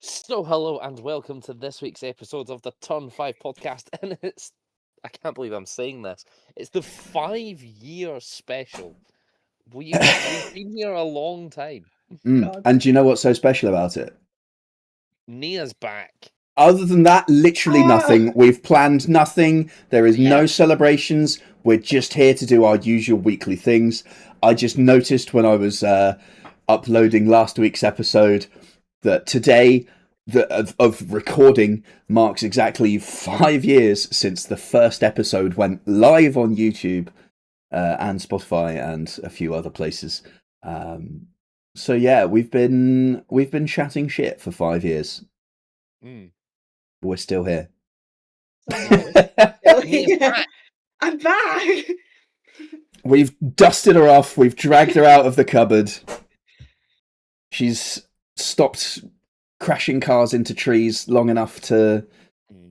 So, hello and welcome to this week's episode of the Turn 5 podcast. And I can't believe I'm saying this. It's the 5-year special. We've been here a long time. And do you know what's so special about it? Nia's back. Other than that, literally nothing. We've planned nothing. There is no celebrations. We're just here to do our usual weekly things. I just noticed when I was uploading last week's episode that today of recording marks exactly 5 years since the first episode went live on YouTube and Spotify and a few other places. So yeah, we've been chatting shit for 5 years. We're still here. I'm back. We've dusted her off. We've dragged her out of the cupboard. She's stopped crashing cars into trees long enough to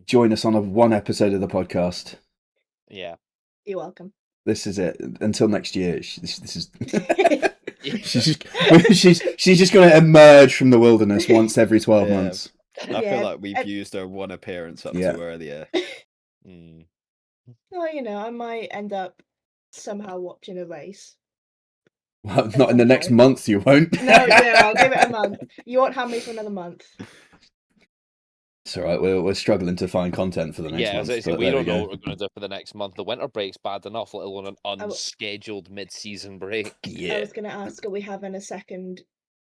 join us on one episode of the podcast. Yeah. You're welcome. This is it. Until next year. This is. she's just going to emerge from the wilderness once every 12 months. I feel like we've used her one appearance up to earlier. Well, I might end up somehow watching a race. Well, not in the next month, you won't. No, I'll give it a month. You won't have me for another month. It's all right. We're struggling to find content for the next month. Yeah, we don't know what we're going to do for the next month. The winter break's bad enough, let alone an unscheduled mid-season break. Yeah. I was going to ask, are we having a second?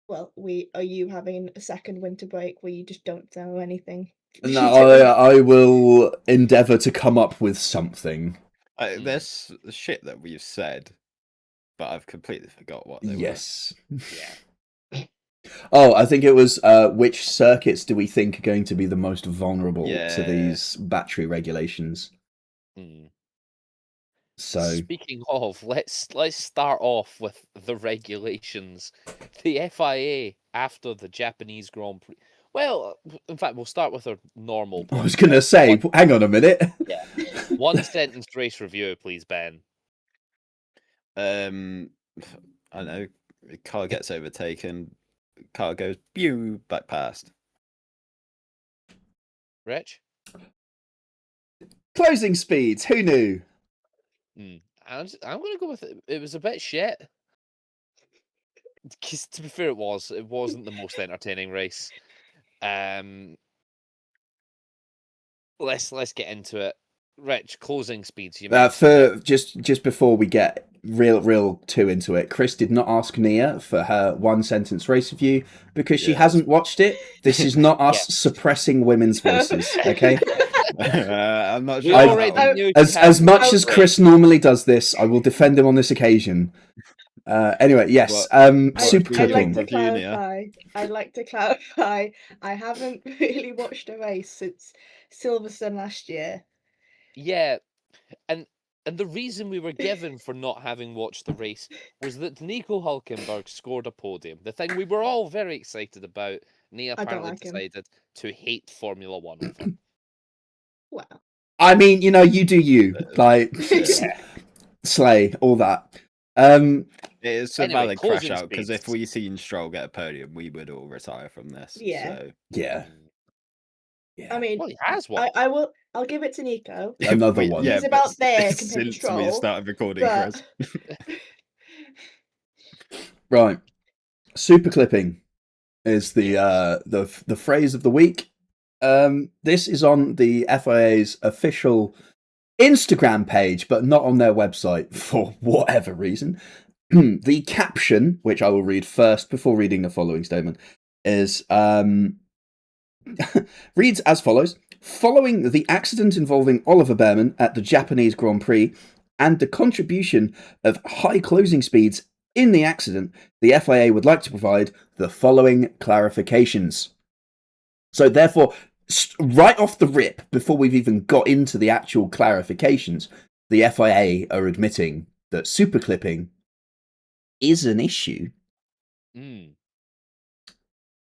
Well, are you having a second winter break where you just don't know anything? No, I will endeavour to come up with something. There's shit that we've said, but I've completely forgot what they were. Yeah. Oh, I think it was which circuits do we think are going to be the most vulnerable to these battery regulations? So speaking of, let's start off with the regulations. The FIA after the Japanese Grand Prix. Well, in fact, we'll start with our normal. I was going to say, hang on a minute. Yeah. One sentence race review, please, Ben. I know. Car gets overtaken. Car goes back past. Rich? Closing speeds. Who knew? I'm going to go with it. It was a bit shit. Because to be fair, it wasn't the most entertaining race. Let's get into it. Rich, closing speeds. For just before we get real too into it, Chris did not ask Nia for her one sentence race review because she hasn't watched it. This is not us suppressing women's voices, okay? I'm not sure. As much as Chris normally does this, I will defend him on this occasion. Anyway, yes. Super clipping. I'd like to clarify. I haven't really watched a race since Silverstone last year. Yeah, and the reason we were given for not having watched the race was that Nico Hülkenberg scored a podium. The thing we were all very excited about. Nia apparently decided to hate Formula One over. Well, I mean, you do you. Like, slay, all that. It's a valid crash out because if we seen Stroll get a podium, we would all retire from this. Yeah. So. Yeah. I mean, he has one. I'll give it to Nico. Another one. He's about there compared to Stroll. We started recording, Chris. Right. Super clipping is the phrase of the week. This is on the FIA's official Instagram page, but not on their website for whatever reason. The caption, which I will read first before reading the following statement, is reads as follows: following the accident involving Oliver Bearman at the Japanese Grand Prix and the contribution of high closing speeds in the accident, the FIA would like to provide the following clarifications. So therefore, right off the rip, before we've even got into the actual clarifications, the FIA are admitting that super clipping is an issue.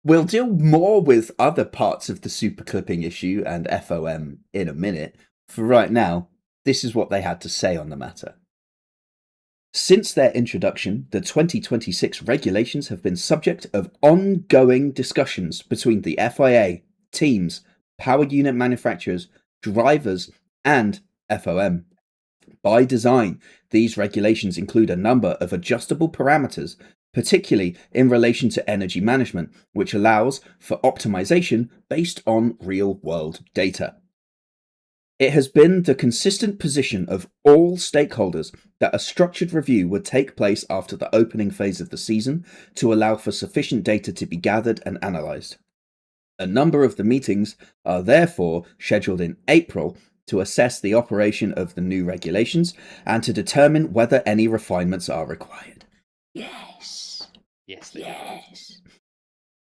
We'll deal more with other parts of the super clipping issue and FOM in a minute. For right now, this is what they had to say on the matter. Since their introduction, the 2026 regulations have been subject of ongoing discussions between the FIA, teams, power unit manufacturers, drivers, and FOM. By design, these regulations include a number of adjustable parameters, particularly in relation to energy management, which allows for optimization based on real-world data. It has been the consistent position of all stakeholders that a structured review would take place after the opening phase of the season to allow for sufficient data to be gathered and analysed. A number of the meetings are therefore scheduled in April to assess the operation of the new regulations and to determine whether any refinements are required. Yes. Yes.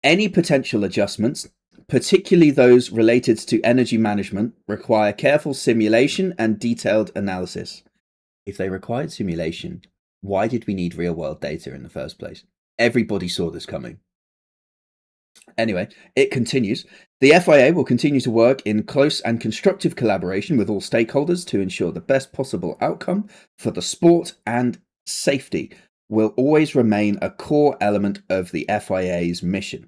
Any potential adjustments, particularly those related to energy management, require careful simulation and detailed analysis. If they required simulation, why did we need real-world data in the first place? Everybody saw this coming. Anyway, it continues. The FIA will continue to work in close and constructive collaboration with all stakeholders to ensure the best possible outcome for the sport, and safety will always remain a core element of the FIA's mission.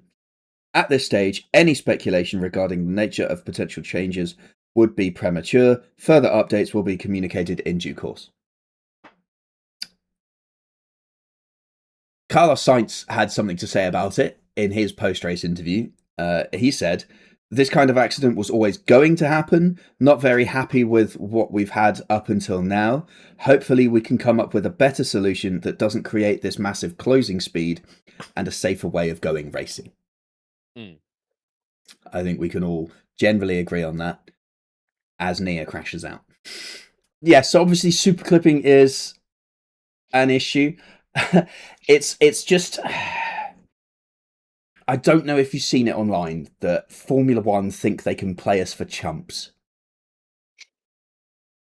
At this stage, any speculation regarding the nature of potential changes would be premature. Further updates will be communicated in due course. Carlos Sainz had something to say about it in his post-race interview. He said, "This kind of accident was always going to happen. Not very happy with what we've had up until now. Hopefully we can come up with a better solution that doesn't create this massive closing speed and a safer way of going racing." I think we can all generally agree on that as Nia crashes out. Yes, so obviously super clipping is an issue. It's just, I don't know if you've seen it online that Formula One think they can play us for chumps.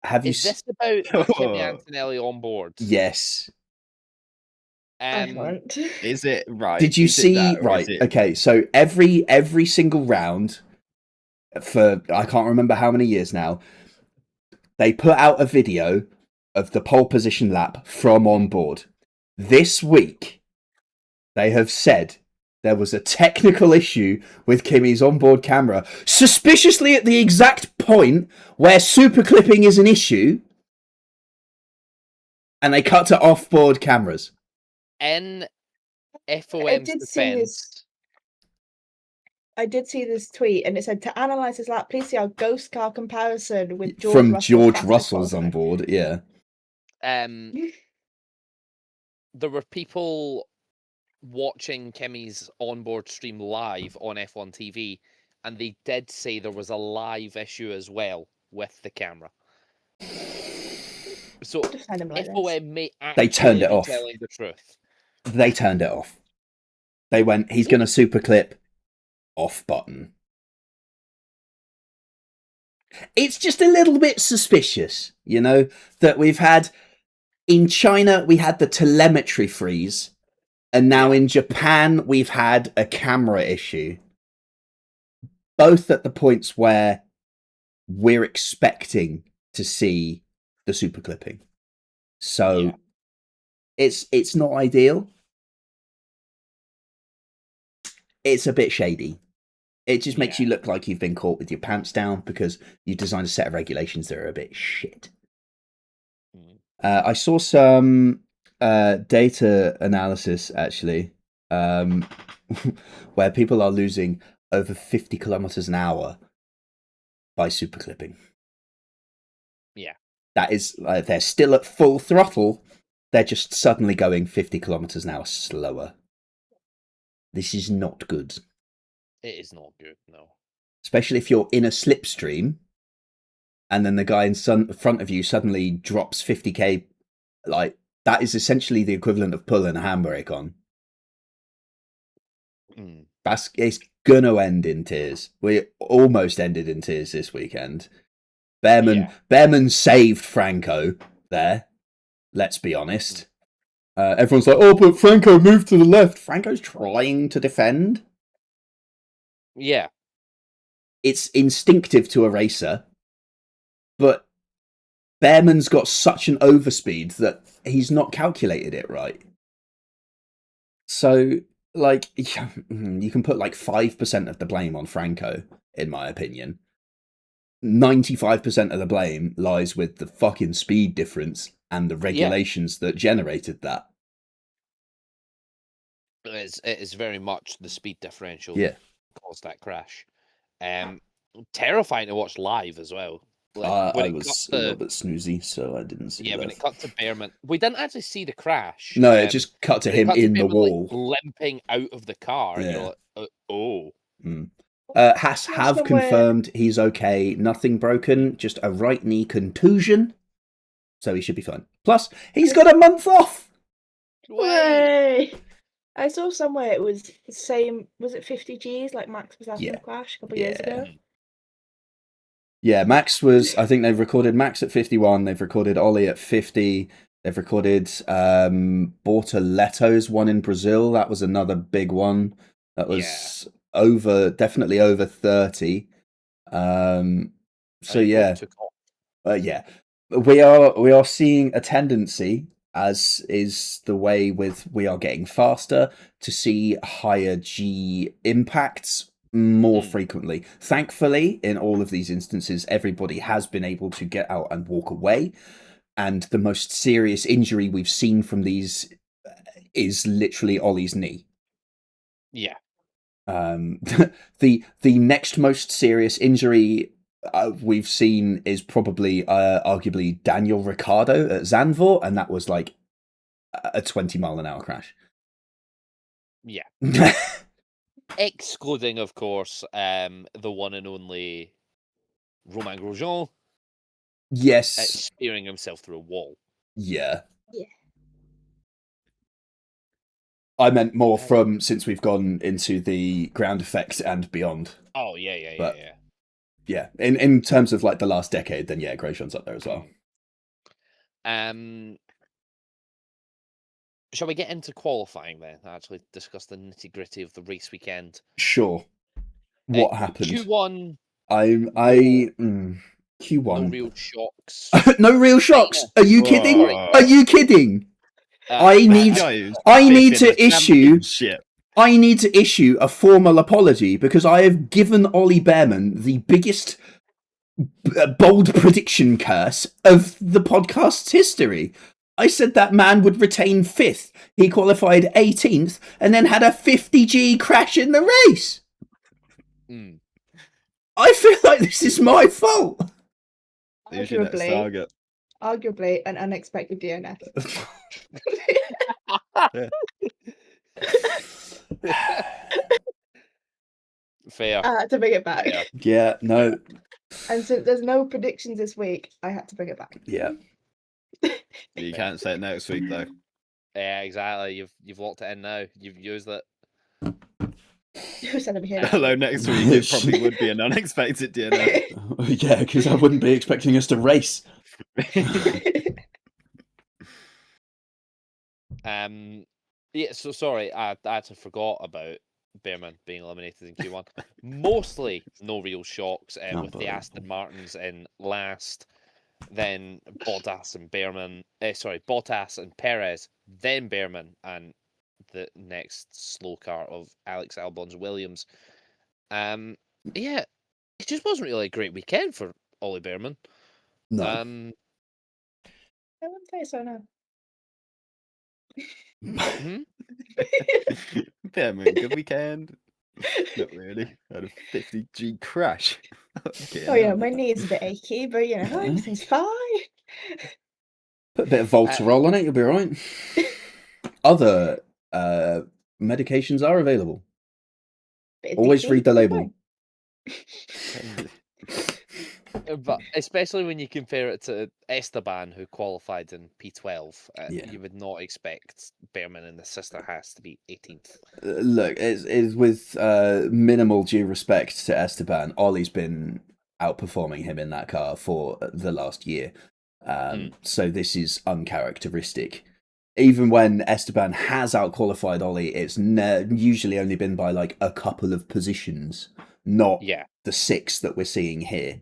Have you? Is this about Kimi Antonelli on board? Yes. Is it right? Did you see? Right. Okay. So every single round for I can't remember how many years now, they put out a video of the pole position lap from on board. This week, they have said there was a technical issue with Kimi's onboard camera, suspiciously at the exact point where super clipping is an issue, and they cut to off-board cameras. In FOM's defense, I did see this tweet, and it said, to analyze his lap, please see our ghost car comparison with George Russell's on board. Yeah. There were people watching Kimi's onboard stream live on F1 TV, and they did say there was a live issue as well with the camera. So FOM may actually they turned it off. Telling the truth. They turned it off. They went, he's going to super clip, off button. It's just a little bit suspicious, you know, that we've had in China, we had the telemetry freeze, and now in Japan, we've had a camera issue. Both at the points where we're expecting to see the super clipping. So it's not ideal. It's a bit shady. It just makes you look like you've been caught with your pants down because you designed a set of regulations that are a bit shit. I saw some data analysis, actually, where people are losing over 50 kilometers an hour by super clipping. Yeah. That is, they're still at full throttle. They're just suddenly going 50 kilometers an hour slower. This is not good. It is not good, no. Especially if you're in a slipstream and then the guy in front of you suddenly drops 50k. Like, that is essentially the equivalent of pulling a handbrake on. It's gonna end in tears. We almost ended in tears this weekend. Behrman saved Franco there. Let's be honest. Everyone's like, oh, but Franco moved to the left. Franco's trying to defend. It's instinctive to a racer, but Bearman's got such an overspeed that he's not calculated it right. So, like, you can put like 5% of the blame on Franco, in my opinion. 95% of the blame lies with the fucking speed difference and the regulations that generated that. It is very much the speed differential that caused that crash. Terrifying to watch live as well. Like, I was a little bit snoozy, so I didn't see that. When it cut to Bearman, we didn't actually see the crash. No, it just cut to him in the wall. Like, limping out of the car, and you're like, oh. Haas have confirmed he's okay. Nothing broken, just a right knee contusion. So he should be fine. Plus, he's got a month off! Way! I saw somewhere it was the same, was it 50 Gs like Max was having a crash a couple of years ago? Yeah, Max was, I think they've recorded Max at 51, they've recorded Ollie at 50, they've recorded Bortoletto's one in Brazil, that was another big one. That was definitely over 30. So yeah. We are seeing a tendency, as is the way with we are getting faster, to see higher G impacts more frequently. Thankfully, in all of these instances, everybody has been able to get out and walk away. And the most serious injury we've seen from these is literally Ollie's knee. Yeah. The next most serious injury we've seen is probably arguably Daniel Ricciardo at Zandvoort, and that was like a 20-mile-an-hour crash. Yeah. Excluding, of course, the one and only Romain Grosjean. Yes. Spearing himself through a wall. Yeah. I meant more from since we've gone into the ground effect and beyond. Oh, yeah. Yeah, in terms of like the last decade, then yeah, Grosjean's up there as well. Shall we get into qualifying then? Actually, discuss the nitty gritty of the race weekend. Sure. What happened? Q1. Q1. No real shocks. No real shocks. Are you kidding? Are you kidding? I need to issue a formal apology because I have given Ollie Bearman the biggest bold prediction curse of the podcast's history. I said that man would retain 5th. He qualified 18th and then had a 50G crash in the race. I feel like this is my fault. Arguably an unexpected DNF. Fair. I had to bring it back. Yeah, no. And since there's no predictions this week, I had to bring it back. Yeah. You can't say it next week though. Yeah, exactly. You've locked it in now. You've used it. Who said I'm here? Although next week it probably would be an unexpected DNF. Yeah, because I wouldn't be expecting us to race. Yeah, so sorry, I actually forgot about Bearman being eliminated in Q1. Mostly no real shocks with the Aston Martins in last, then Bottas and Bottas and Perez, then Bearman, and the next slow car of Alex Albon's Williams. Yeah, it just wasn't really a great weekend for Ollie Bearman. No. I wouldn't say so, no. Bearman, good weekend. Not really. Had a 50G crash. Oh yeah, my knee's a bit achy, but you know, everything's fine. Put a bit of Voltarol on it, you'll be right. Other medications are available. Always read the label. But especially when you compare it to Esteban, who qualified in P12, you would not expect Bearman and the sister Haas to be 18th. Look, it's with minimal due respect to Esteban, Ollie's been outperforming him in that car for the last year. So this is uncharacteristic. Even when Esteban has outqualified Ollie, it's usually only been by like a couple of positions, not the 6 that we're seeing here.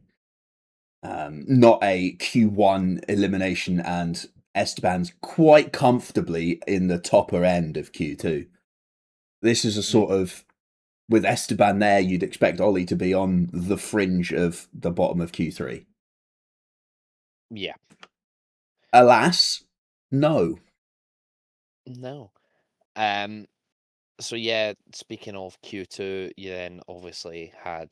not a Q1 elimination, and Esteban's quite comfortably in the topper end of Q2. This is a sort of, with Esteban there, you'd expect Ollie to be on the fringe of the bottom of Q3. Yeah. Alas, no. No. So yeah, speaking of Q2, you then obviously had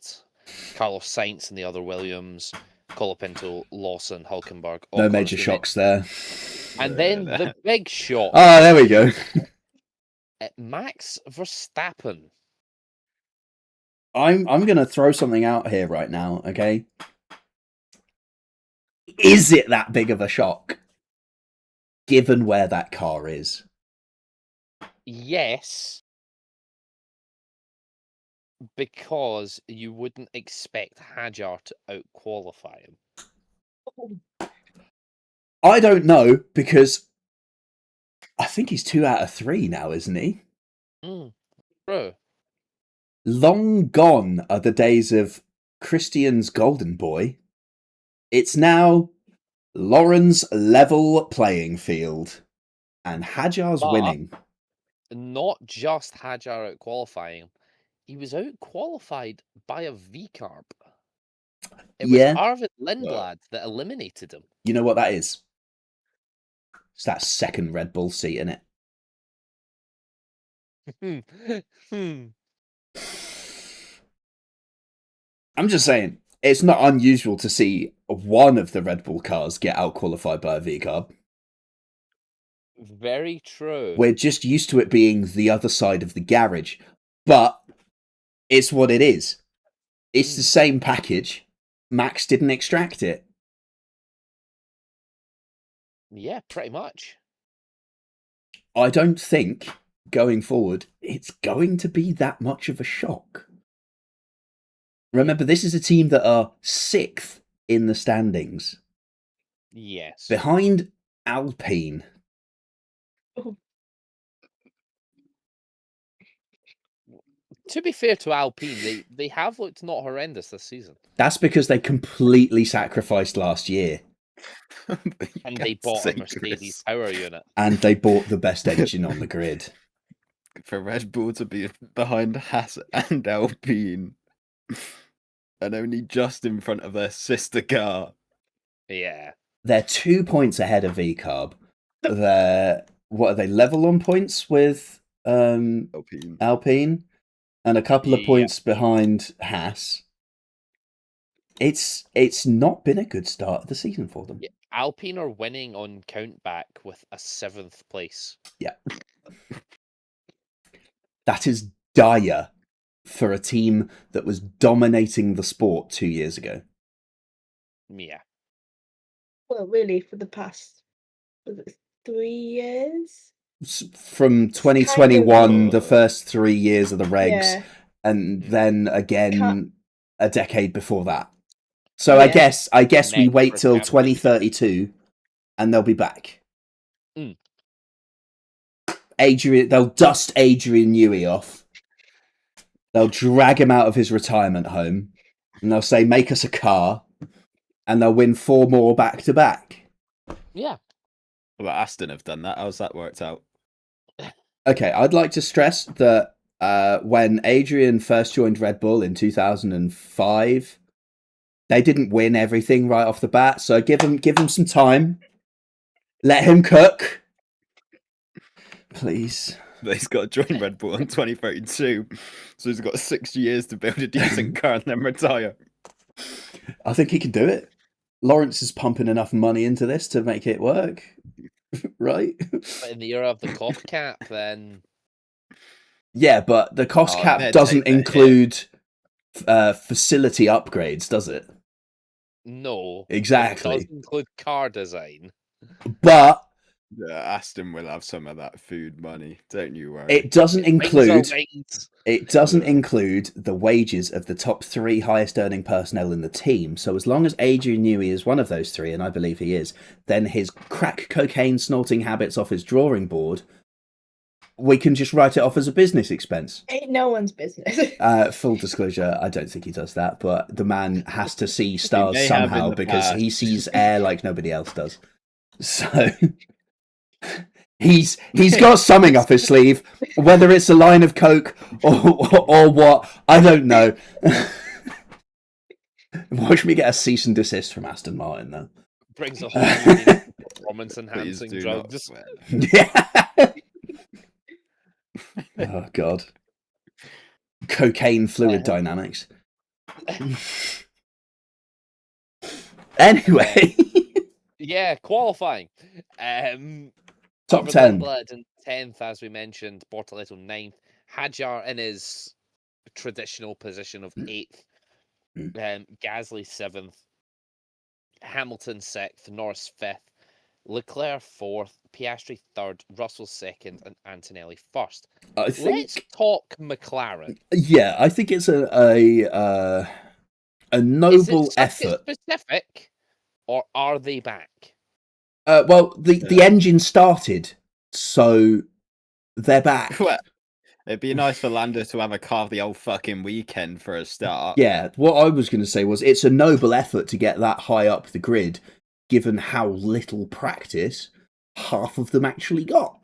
Carlos Sainz and the other Williams, Colapinto, Lawson, Hulkenberg. No major shocks there. And then the big shock. Oh, there we go. Max Verstappen. I'm going to throw something out here right now, okay? Is it that big of a shock, given where that car is? Yes. Because you wouldn't expect Hadjar to out-qualify him. I don't know, because I think he's 2 out of 3 now, isn't he? True. Long gone are the days of Christian's golden boy. It's now Lauren's level playing field, and Hadjar's winning. Not just Hadjar out-qualifying him. He was out-qualified by a VCARB. It was Arvid Lindblad that eliminated him. You know what that is? It's that second Red Bull seat, in it. I'm just saying, it's not unusual to see one of the Red Bull cars get out-qualified by a VCARB. Very true. We're just used to it being the other side of the garage, but it's what it is. It's the same package. Max didn't extract it. Yeah, pretty much. I don't think, going forward, it's going to be that much of a shock. Remember, this is a team that are 6th in the standings. Yes. Behind Alpine. To be fair to Alpine, they have looked not horrendous this season. That's because they completely sacrificed last year. And they bought a Mercedes power unit. And they bought the best engine on the grid. For Red Bull to be behind Haas and Alpine, and only just in front of their sister car. Yeah. They're 2 points ahead of VCARB. What are they, level on points with Alpine? And a couple of points behind Haas. It's not been a good start of the season for them. Yeah. Alpine are winning on countback with a 7th place. Yeah. That is dire for a team that was dominating the sport 2 years ago. Yeah. Well, really, for the past 3 years? From 2021, the first 3 years of the regs, and then again a decade before that. So I guess we wait till 2032, and they'll be back. They'll dust Adrian Newey off. They'll drag him out of his retirement home, and they'll say, "Make us a car," and they'll win 4 more back to back. Yeah. Well, Aston have done that. How's that worked out? Okay, I'd like to stress that when Adrian first joined Red Bull in 2005, they didn't win everything right off the bat. So give him some time. Let him cook, please. But he's got to join Red Bull in 2032, so he's got 6 years to build a decent car and then retire. I think he can do it. Lawrence is pumping enough money into this to make it work, right? But in the era of the cost cap, then... Yeah, but the cost cap doesn't include facility upgrades, does it? No. Exactly. It does include car design. But... Aston will have some of that food money, don't you worry. It doesn't include the wages of the top 3 highest earning personnel in the team. So as long as Adrian Newey is one of those 3, and I believe he is, then his crack cocaine snorting habits off his drawing board we can just write it off as a business expense. Ain't no one's business. Full disclosure, I don't think he does that, but the man has to see stars may have in somehow the because he past. sees air like nobody else does. So he's got something up his sleeve, whether it's a line of coke or what, I don't know. Watch me get a cease and desist from Aston Martin, though. Brings a whole new performance enhancing Please do not drugs. swear. Yeah. Oh god. Cocaine fluid dynamics. Anyway, Yeah, qualifying. top 10. Blood in 10th, as we mentioned. Bortoletto 9th. Hadjar in his traditional position of 8th. Gasly 7th. Hamilton 6th. Norris 5th. Leclerc 4th. Piastri 3rd. Russell 2nd. And Antonelli 1st. I think. Let's talk McLaren. Yeah, I think it's a noble Is it effort. specific, or are they back? Well, the engine started, so they're back. Well, it'd be nice for Lando to have a car of the old fucking weekend for a start. Yeah, what I was going to say was it's a noble effort to get that high up the grid, given how little practice half of them actually got.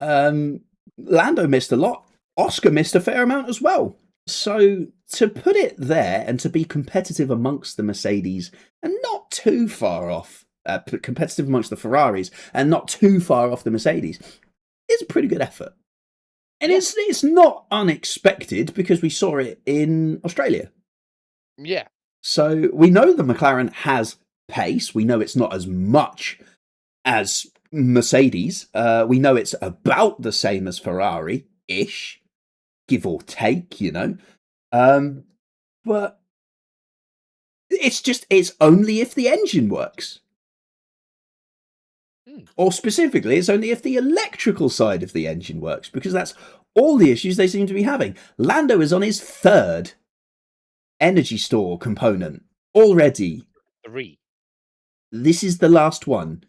Lando missed a lot. Oscar missed a fair amount as well. So to put it there and to be competitive amongst the Mercedes and not too far off, competitive amongst the Ferraris and not too far off the Mercedes, is a pretty good effort. And it's not unexpected because we saw it in Australia. Yeah. So we know the McLaren has pace. We know it's not as much as Mercedes. We know it's about the same as Ferrari-ish, give or take, you know. But it's only if the engine works. Or specifically, it's only if the electrical side of the engine works, because that's all the issues they seem to be having. Lando is on his 3rd energy store component already. 3. This is the last one.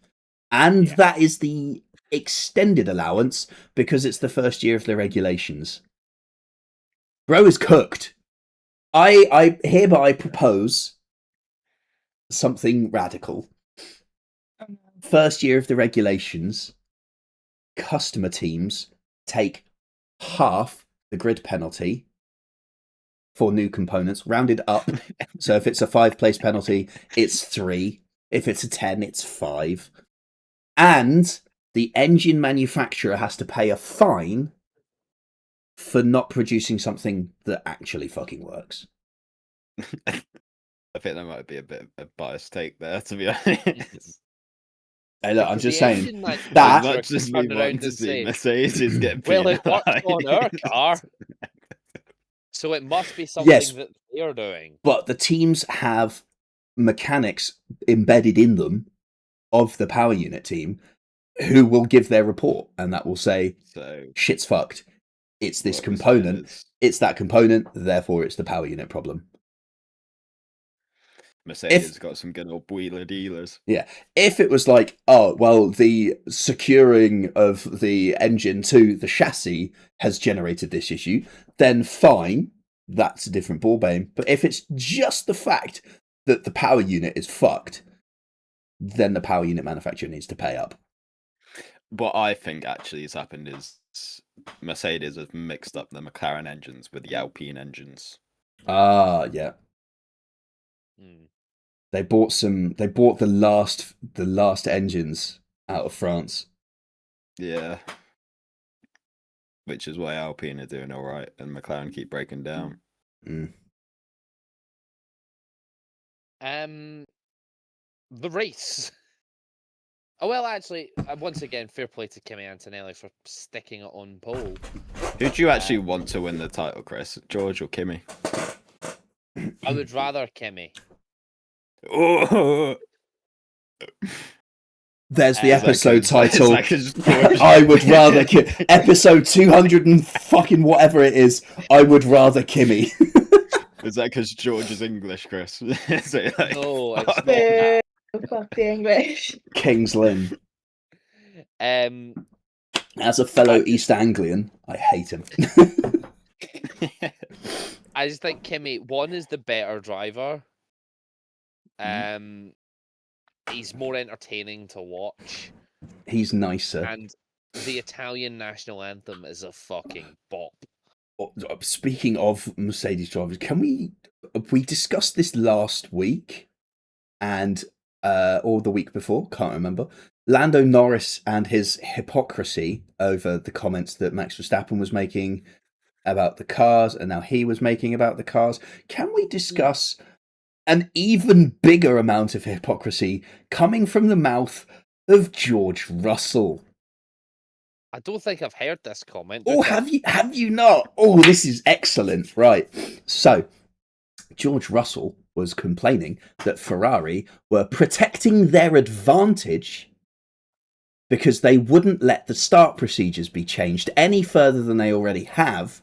And that is the extended allowance because it's the first year of the regulations. Bro is cooked. I hereby propose something radical. First year of the regulations, customer teams take half the grid penalty for new components, rounded up. So if it's a 5-place penalty, it's 3. If it's a 10, it's 5. And the engine manufacturer has to pay a fine for not producing something that actually fucking works. I think that might be a bit of a biased take there, to be honest. Hey, look, I'm just The saying engine that- As much as we turned around want to and see say, Mercedes get well, it works penalised. on our car, so it must be something Yes. that they're doing. But the teams have mechanics embedded in them of the power unit team who will give their report, and that will say, So shit's fucked. It's this what we're saying component. is It's that component, therefore it's the power unit problem. Mercedes got some good old wheeler dealers. If it was like, oh, well, the securing of the engine to the chassis has generated this issue, then fine, that's a different ballgame. But if it's just the fact that the power unit is fucked, then the power unit manufacturer needs to pay up. What I think actually has happened is Mercedes have mixed up the McLaren engines with the Alpine engines. Ah, yeah. Hmm. They bought the last engines out of France. Yeah. Which is why Alpine are doing all right and McLaren keep breaking down. Mm. The race. Oh, well, actually, once again, fair play to Kimi Antonelli for sticking it on pole. Who do you actually want to win the title, Chris? George or Kimi? I would rather Kimi. Oh, There's the Is that episode title. I I would rather episode 200 and fucking whatever it is. I would rather Kimmy. Is that because George is English, Chris? So, like, No, it's fuck. not that. Fuck the English. King's Lynn. Um, As a fellow East Anglian, I hate him. I just think Kimi, one, is the better driver. He's more entertaining to watch. He's nicer. And the Italian national anthem is a fucking bop. Speaking of Mercedes drivers, we discussed this last week and or the week before, can't remember. Lando Norris and his hypocrisy over the comments that Max Verstappen was making about the cars and now he was making about the cars. Can we discuss an even bigger amount of hypocrisy coming from the mouth of George Russell? I don't think I've heard this comment. Oh, have you not? Oh, this is excellent. Right. So, George Russell was complaining that Ferrari were protecting their advantage because they wouldn't let the start procedures be changed any further than they already have,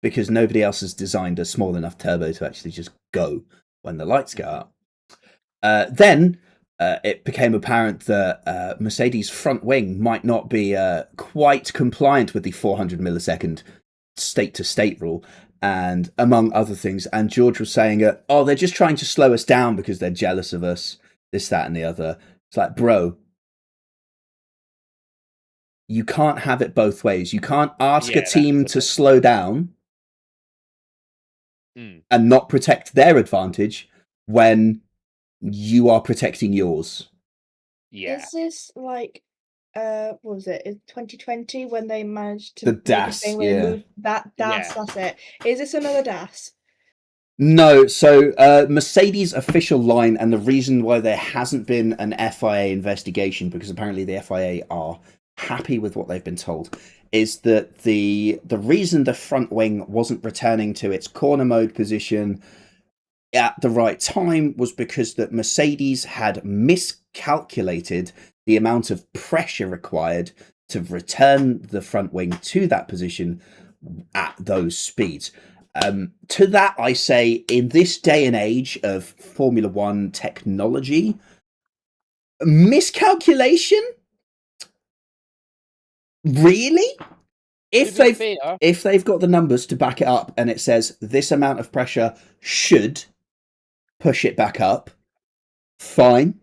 because nobody else has designed a small enough turbo to actually just go when the lights go out. Then it became apparent that Mercedes' front wing might not be quite compliant with the 400 millisecond state-to-state rule, and among other things. And George was saying, they're just trying to slow us down because they're jealous of us, this, that, and the other. It's like, bro, you can't have it both ways. You can't ask a team to slow down and not protect their advantage when you are protecting yours. Yeah. Is this like, what was it? In 2020 when they managed to the DAS? That DAS, that's it. Is this another DAS? No. So Mercedes' official line, and the reason why there hasn't been an FIA investigation, because apparently the FIA are happy with what they've been told, is that the reason the front wing wasn't returning to its corner mode position at the right time was because that Mercedes had miscalculated the amount of pressure required to return the front wing to that position at those speeds. To that, I say, in this day and age of Formula One technology, miscalculation? Really? If they've got the numbers to back it up and it says this amount of pressure should push it back up, fine.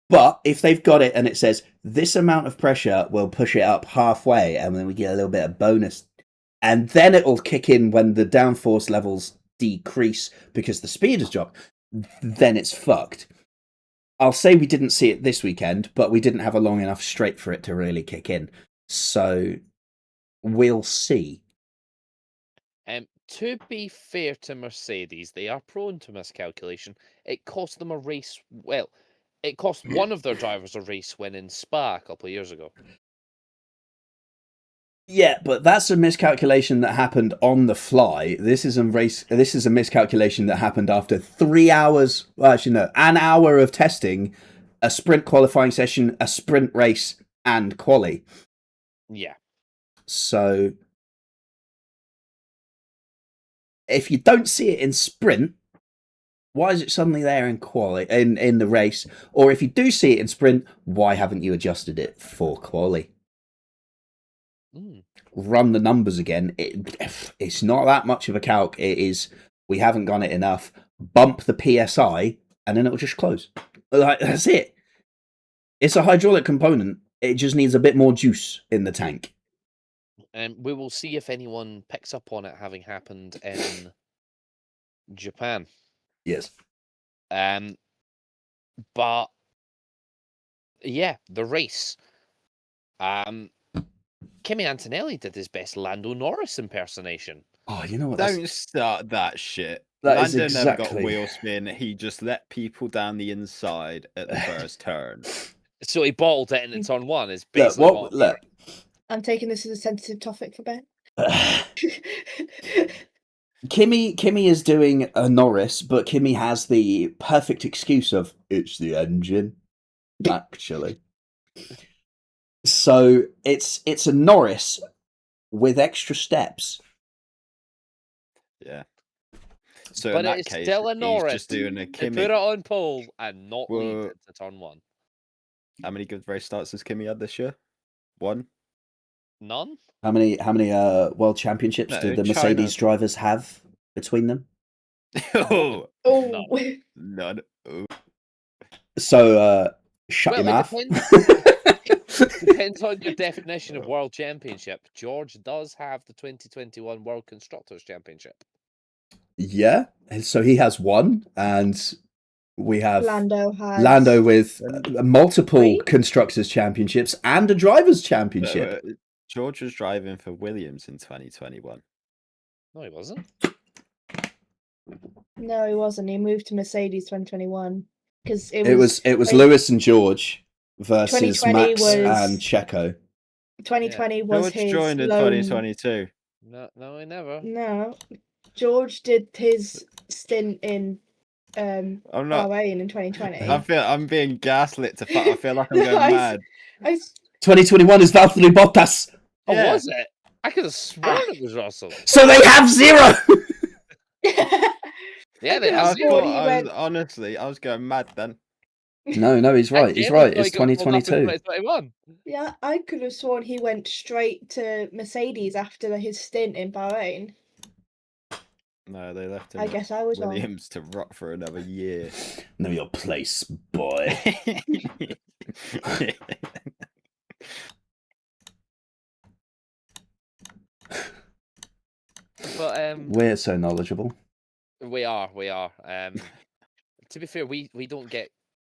But if they've got it and it says this amount of pressure will push it up halfway and then we get a little bit of bonus, and then it'll kick in when the downforce levels decrease because the speed has dropped, then it's fucked. I'll say we didn't see it this weekend, but we didn't have a long enough straight for it to really kick in. So we'll see. To be fair to Mercedes, they are prone to miscalculation. It cost them a race. Well, it cost one of their drivers a race win in Spa a couple of years ago. Yeah, but that's a miscalculation that happened on the fly. This is a miscalculation that happened after 3 hours. Well, actually, no, an hour of testing, a sprint qualifying session, a sprint race, and quali. Yeah. So if you don't see it in sprint, why is it suddenly there in quali in the race? Or if you do see it in sprint, why haven't you adjusted it for quali? Run the numbers again. It's not that much of a calc. It is, we haven't gone it enough. Bump the PSI and then it'll just close. Like, that's it. It's a hydraulic component. It just needs a bit more juice in the tank. And we will see if anyone picks up on it having happened in Japan. Yes. But yeah, the race. Kimi Antonelli did his best Lando Norris impersonation. Oh, you know what? Don't start that shit. Lando never got wheel spin. He just let people down the inside at the first turn. So he bottled it in turn one. Is basically look. I'm taking this as a sensitive topic for Ben. Kimi is doing a Norris, but Kimi has the perfect excuse of it's the engine, actually. So it's a Norris with extra steps. Yeah. So but in that it's case, still a Norris. He's just doing a Kimi. Put it on pole and not lead it to turn one. How many good race starts has Kimi had this year? One. None. How many world championships No, do the China. Mercedes drivers have between them? Oh, Oh, none. Oh. So shut Well, your it mouth. Depends on your definition of world championship. George does have the 2021 World Constructors Championship. Yeah, so he has one, and we have Lando has Lando with multiple three? constructors championships and a drivers championship. George was driving for Williams in 2021. No, he wasn't. No, he wasn't. He moved to Mercedes 2021 because It was like, Lewis and George versus 2020 Max was- and Checo. 2020 was George his joined in lone- 2022. No, he never. No, George did his stint in I'm not. Bahrain in 2020. I'm being gaslit to fuck. I feel like I'm No, going mad. 2021 is Valtteri Bottas. Oh, Yeah. was it? I could have sworn it was Russell. So they have 0. Yeah, they could've have I zero. sworn thought he I went- was honestly, I was going mad then. No, he's right. He's right. It's 2022. 2021. Yeah, I could have sworn he went straight to Mercedes after his stint in Bahrain. No, they left him I at guess I was wrong. Williams to rot for another year. Know your place, boy. But We're so knowledgeable. we are. To be fair, we don't get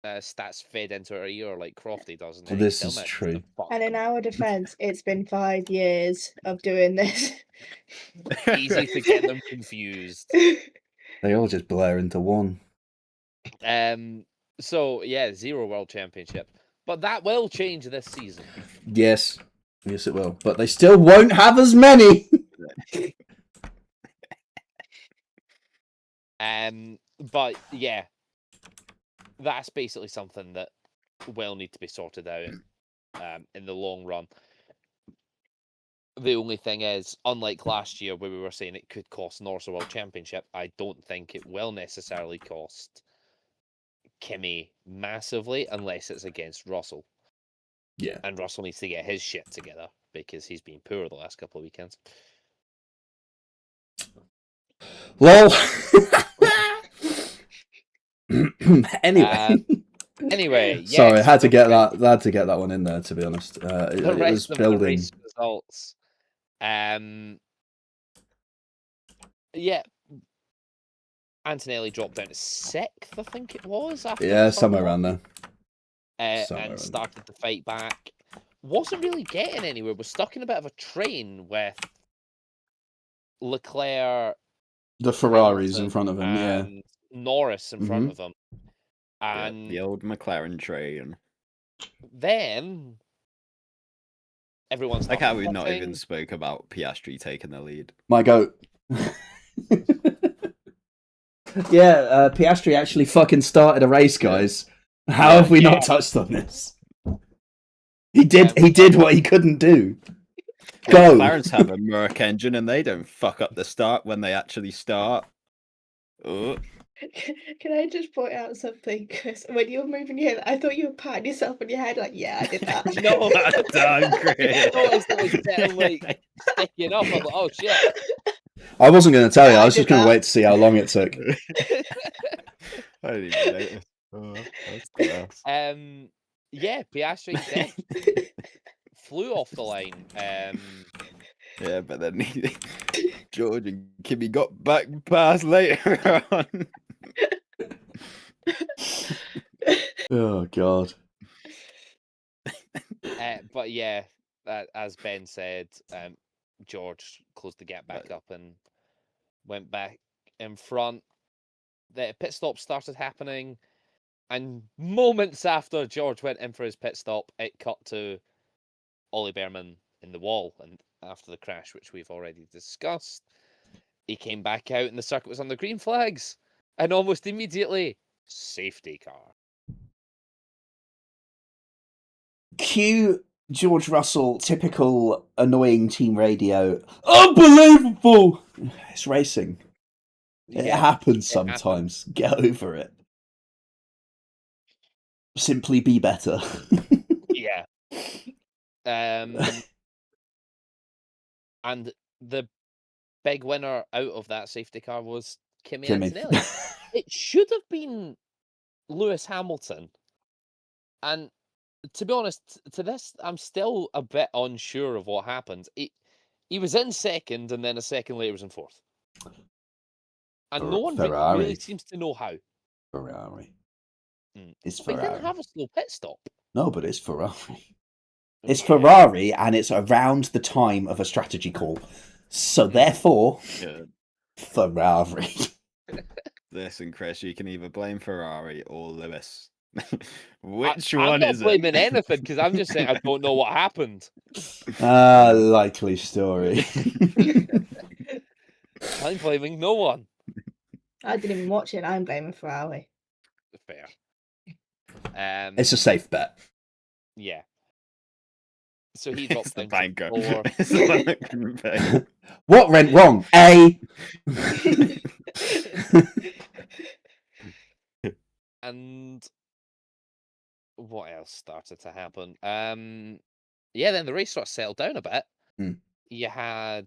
stats fed into our ear like Crofty does. In This any is helmet. true. The fuck? And in our defense, it's been 5 years of doing this. Easy to get them confused. They all just blur into one. So yeah, 0 world championship, but that will change this season. Yes, it will. But they still won't have as many. But yeah, that's basically something that will need to be sorted out in the long run. The only thing is, unlike last year where we were saying it could cost Norris a world championship, I don't think it will necessarily cost Kimi massively unless it's against Russell. Yeah. And Russell needs to get his shit together because he's been poor the last couple of weekends. Lol. Anyway. Anyway, yes, Sorry, I had to the get rest- that. I had to get that one in there. To be honest, it The was rest of the building. race results. Yeah, Antonelli dropped down to 6th, I think it was. After Yeah, the somewhere turn around there. and somewhere around started to fight back. Wasn't really getting anywhere. Was stuck in a bit of a train with Leclerc, The Ferraris Hamilton, in front of him. Yeah. and Norris in front Mhm. of him. Yeah, And the old McLaren train. then everyone Like started how we not putting. even spoke about Piastri taking the lead. My goat. Yeah, Piastri actually fucking started a race, guys. How have we Yeah. not touched on this? He did what he couldn't do. Go. McLarens have a Merc engine and they don't fuck up the start when they actually start. Oh, Can I just point out something? Because when you were moving your head, I thought you were patting yourself on your head, like, yeah, I did that. No, well done, Chris. Noticed it was getting, like, sticking up. I was like, oh shit. I wasn't going to tell you. Yeah, I I was just did going to that. wait to see how long it took. I didn't even notice. Oh, that's class. Yeah, Piastri flew off the line. Yeah, but then George and Kimi got back past later on. Oh god. But yeah, as Ben said, George closed the gap back up and went back in front. The pit stop started happening, and moments after George went in for his pit stop, it cut to Ollie Behrman in the wall. And after the crash, which we've already discussed, he came back out and the circuit was on the green flags. And almost immediately, safety car. Cue George Russell, typical annoying team radio. Unbelievable! It's racing. It Yeah, happens it happens. sometimes. Get over it. Simply be better. Yeah. And the big winner out of that safety car was Kimi Kimi. Antonelli. It should have been Lewis Hamilton. And to be honest, to this, I'm still a bit unsure of what happened. He was in second, and then a second later was in fourth. And no one Ferrari. really seems to know how. Ferrari. It's But he Ferrari. didn't have a slow pit stop. No, but it's Ferrari. It's Ferrari, and it's around the time of a strategy call. So therefore, Good. Ferrari. Listen, Chris, you can either blame Ferrari or Lewis. I'm One not is it? blaming anything because I'm just saying I don't know what happened. Likely story. I'm blaming no one. I didn't even watch it. I'm blaming Ferrari. Fair. It's a safe bet. Yeah. So he It's dropped the down to banker. 4. It's the one that can pay. What went wrong? A. And what else started to happen? Yeah, then the race sort of settled down a bit. You had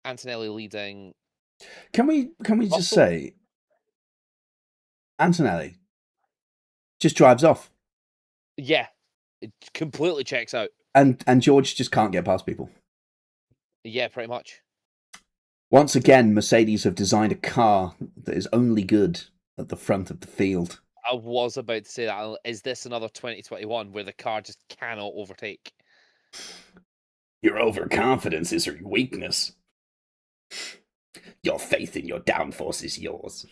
Antonelli leading. Can we just Russell? say Antonelli just drives off, Yeah, it completely checks out. and George just can't get past people. Yeah, pretty much. Once again, Mercedes have designed a car that is only good at the front of the field. I was about to say that. Is this another 2021 where the car just cannot overtake? Your overconfidence is your weakness. Your faith in your downforce is yours.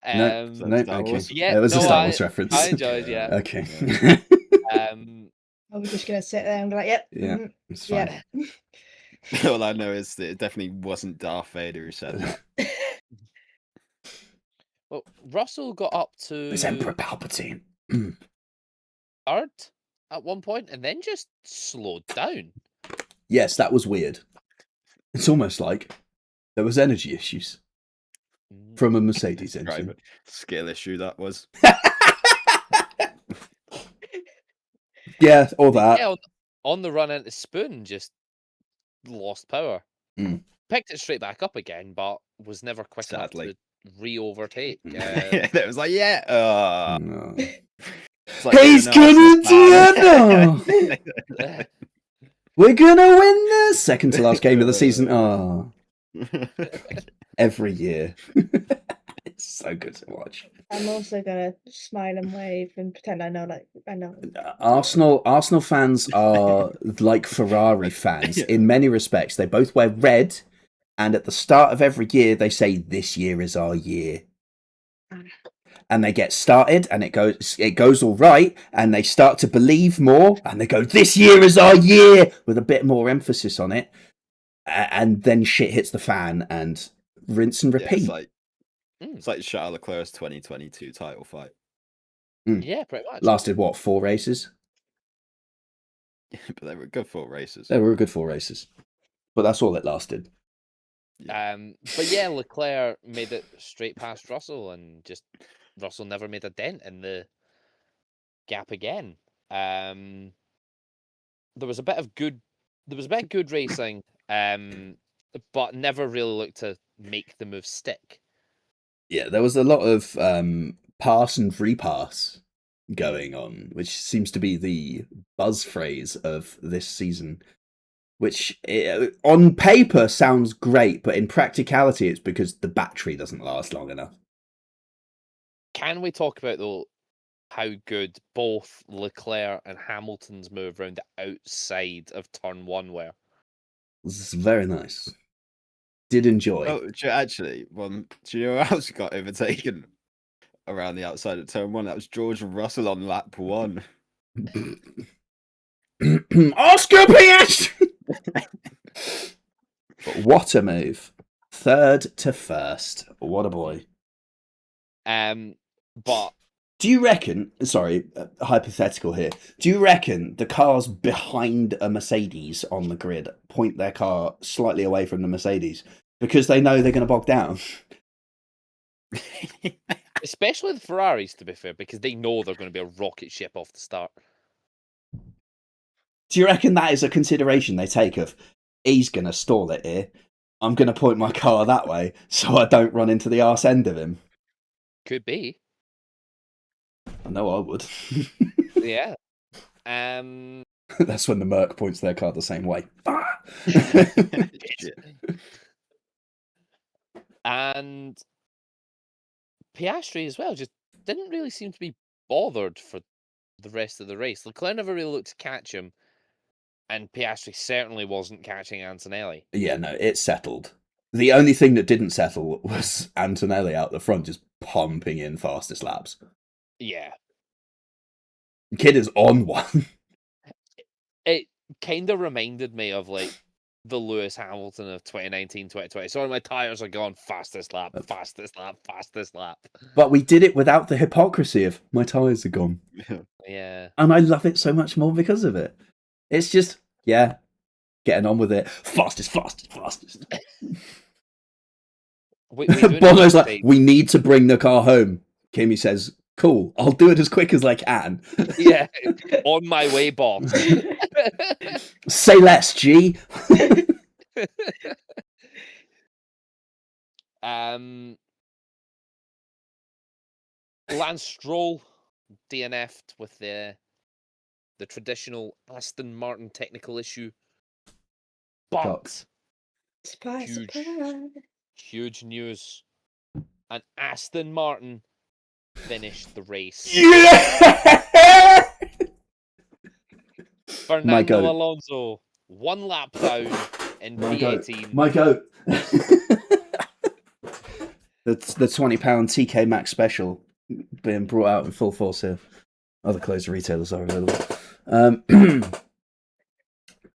No, Star okay. Wars. Yeah, It was a no, Star Wars reference. I enjoyed, yeah. Okay. Are we just going to sit there and be like, yep. Yeah, mhm, it's fine. yeah. All I know is that it definitely wasn't Darth Vader who said that. Well, Russell got up to It's Emperor Palpatine. third at one point and then just slowed down. Yes, that was weird. It's almost like there was energy issues from a Mercedes engine. Right, skill issue that was. Yeah, all that. Yeah, on the run into Spoon, just lost power. Picked it straight back up again, but was never quick Sadly. enough to re-overtake. It was like, yeah. No. It's like He's doing gonna Arsenal do fan. it! We're gonna win this! Second to last game of the season. Oh, every year. It's so good to watch. I'm also going to smile and wave and pretend I know. Arsenal fans are like Ferrari fans in many respects. They both wear red, and at the start of every year, they say, "This year is our year." And they get started, and it goes all right, and they start to believe more, and they go, "This year is our year," with a bit more emphasis on it, and then shit hits the fan, and rinse and repeat. It's like Charles Leclerc's 2022 title fight. Yeah, pretty much. Lasted what, 4 races? But they were good 4 races. They were a good 4 races, but that's all it lasted. But yeah, Leclerc made it straight past Russell, and just Russell never made a dent in the gap again. There was a bit of good racing, but never really looked to make the move stick. Yeah, there was a lot of pass and repass going on, which seems to be the buzz phrase of this season. Which, on paper, sounds great, but in practicality, it's because the battery doesn't last long enough. Can we talk about, though, how good both Leclerc and Hamilton's move around the outside of turn 1 were? This is very nice. Did enjoy. Oh, actually, do you know who else got overtaken around the outside of turn 1? That was George Russell on lap 1. Oscar Piastri! But what a move. 3rd to 1st. What a boy. But do you reckon, sorry, hypothetical here, do you reckon the cars behind a Mercedes on the grid point their car slightly away from the Mercedes because they know they're going to bog down? especially the Ferraris, to be fair, because they know they're going to be a rocket ship off the start. Do you reckon that is a consideration they take of, he's going to stall it here, I'm going to point my car that way so I don't run into the arse end of him? Could be. I know I would. Yeah. That's when the Merc points their car the same way. Shit. And Piastri as well just didn't really seem to be bothered for the rest of the race. Leclerc never really looked to catch him, and Piastri certainly wasn't catching Antonelli. Yeah, no, it settled. The only thing that didn't settle was Antonelli out the front just pumping in fastest laps. Yeah. The kid is on one. It kind of reminded me of like the Lewis Hamilton of 2019, 2020. Sorry, my tires are gone fastest lap, fastest lap, fastest lap. But we did it without the hypocrisy of my tyres are gone. Yeah. And I love it so much more because of it. It's just, yeah, getting on with it. Fastest. Bono's like, we need to bring the car home. Kimi says, cool, I'll do it as quick as I can. Yeah, on my way, boss. Say less, G. Lance Stroll DNF'd with the traditional Aston Martin technical issue. But huge news. And Aston Martin finished the race. Yeah! Fernando Alonso, 1 lap down in P18. My goat. That's the £20 TK Maxx special being brought out in full force here. Other clothes retailers are available.